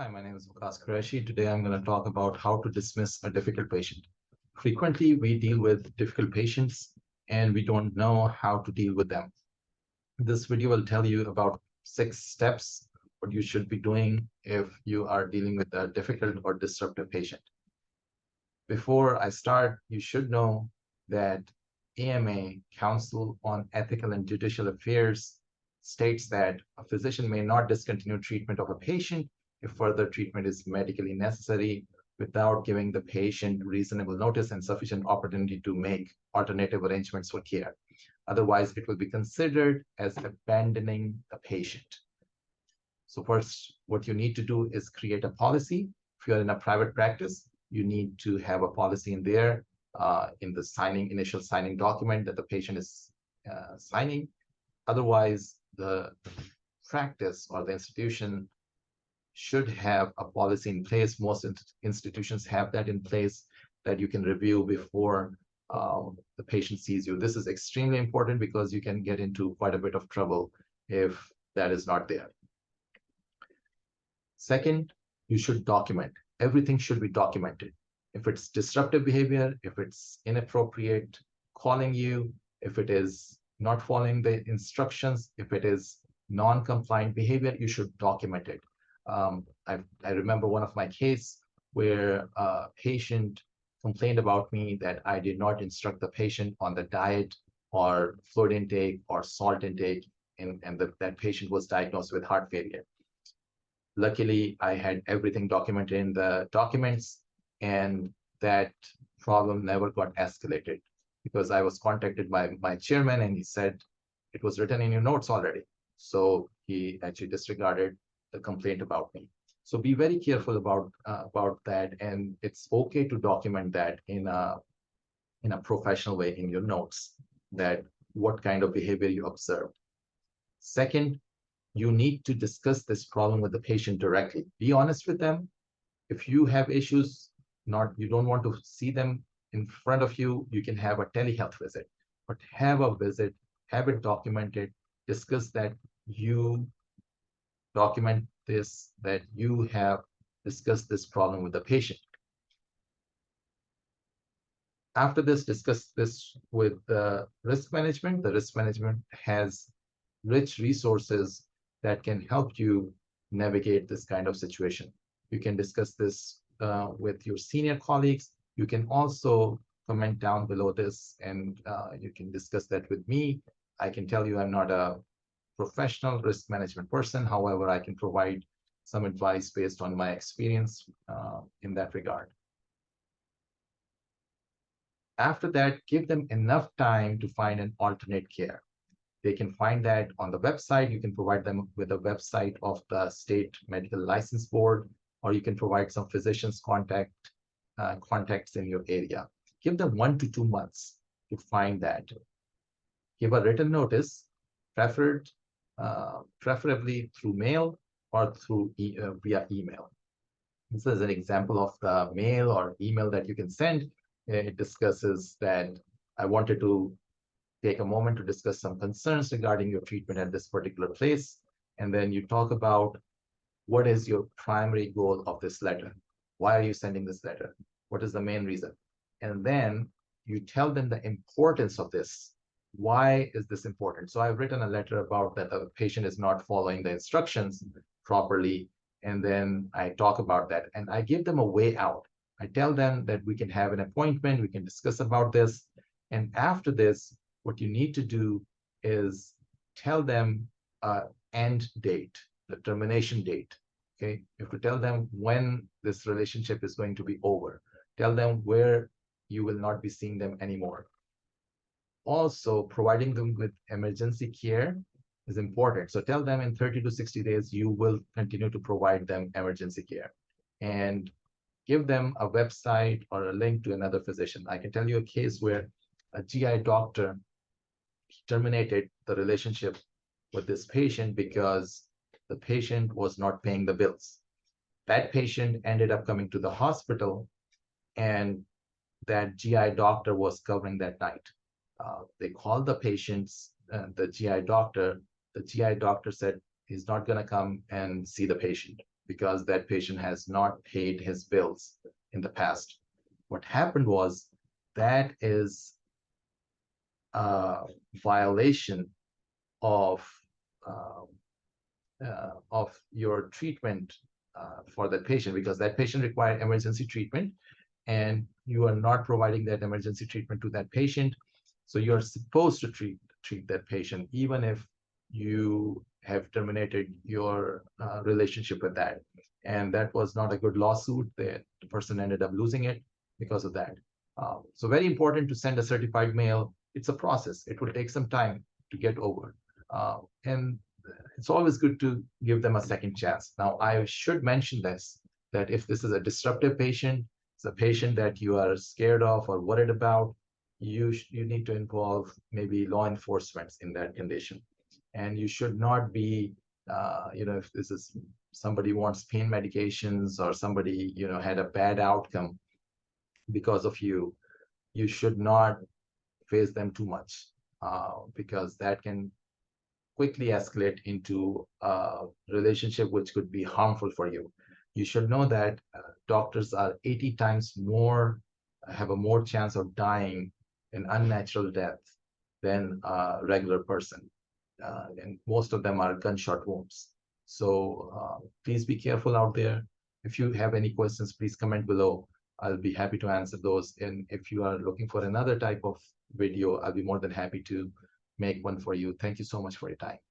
Hi, my name is Vikas Qureshi. Today I'm going to talk about how to dismiss a difficult patient. Frequently, we deal with difficult patients and we don't know how to deal with them. This video will tell you about 6 steps what you should be doing if you are dealing with a difficult or disruptive patient. Before I start, you should know that AMA, Council on Ethical and Judicial Affairs, states that a physician may not discontinue treatment of a patient if further treatment is medically necessary without giving the patient reasonable notice and sufficient opportunity to make alternative arrangements for care. Otherwise, it will be considered as abandoning the patient. So first, what you need to do is create a policy. If you're in a private practice, you need to have a policy in there in the initial signing document that the patient is signing. Otherwise, the practice or the institution should have a policy in place. Most institutions have that in place that you can review before the patient sees you. This is extremely important because you can get into quite a bit of trouble if that is not there. Second, you should document. Everything should be documented. If it's disruptive behavior, if it's inappropriate calling you, if it is not following the instructions, if it is non-compliant behavior, you should document it. I remember one of my case where a patient complained about me that I did not instruct the patient on the diet or fluid intake or salt intake, and that patient was diagnosed with heart failure. Luckily, I had everything documented in the documents, and that problem never got escalated because I was contacted by my chairman and he said it was written in your notes already. So he actually disregarded the complaint about me. So be very careful about that, and it's okay to document that in a professional way in your notes that what kind of behavior you observed. Second, you need to discuss this problem with the patient directly. Be honest with them. If you have issues, you don't want to see them in front of you, you can have a telehealth visit, but have a visit, have it documented, discuss that you document this, that you have discussed this problem with the patient. After this, discuss this with the risk management. The risk management has rich resources that can help you navigate this kind of situation. You can discuss this with your senior colleagues. You can also comment down below this and you can discuss that with me. I can tell you I'm not a professional risk management person. However, I can provide some advice based on my experience in that regard. After that, give them enough time to find an alternate care. They can find that on the website. You can provide them with a website of the state medical license board, or you can provide some physicians contacts in your area. Give them 1 to 2 months to find that. Give a written notice, preferably through mail or through via email. This is an example of the mail or email that you can send. It discusses that I wanted to take a moment to discuss some concerns regarding your treatment at this particular place. And then you talk about what is your primary goal of this letter? Why are you sending this letter? What is the main reason? And then you tell them the importance of this. Why is this important? So I've written a letter about that the patient is not following the instructions properly. And then I talk about that and I give them a way out. I tell them that we can have an appointment, we can discuss about this. And after this, what you need to do is tell them end date, the termination date. Okay, you have to tell them when this relationship is going to be over. Tell them where you will not be seeing them anymore. Also, providing them with emergency care is important. So tell them in 30 to 60 days, you will continue to provide them emergency care. And give them a website or a link to another physician. I can tell you a case where a GI doctor terminated the relationship with this patient because the patient was not paying the bills. That patient ended up coming to the hospital and that GI doctor was covering that night. They called the patients, the GI doctor. The GI doctor said he's not going to come and see the patient. because that patient has not paid his bills in the past. What happened was that is a violation of uh, of your treatment for that patient, because that patient required emergency treatment and you are not providing that emergency treatment to that patient. So you're supposed to treat that patient even if you have terminated your relationship with that. And that was not a good lawsuit. The person ended up losing it because of that. So very important to send a certified mail. It's a process. It will take some time to get over. And it's always good to give them a second chance. Now, I should mention this, that if this is a disruptive patient, it's a patient that you are scared of or worried about, you need to involve maybe law enforcement in that condition. And you should not be, if this is somebody wants pain medications or somebody, had a bad outcome because of you, you should not face them too much, because that can quickly escalate into a relationship which could be harmful for you. You should know that doctors are 80 times more, have a more chance of dying an unnatural death than a regular person. And most of them are gunshot wounds. So please be careful out there. If you have any questions, please comment below. I'll be happy to answer those. And if you are looking for another type of video, I'll be more than happy to make one for you. Thank you so much for your time.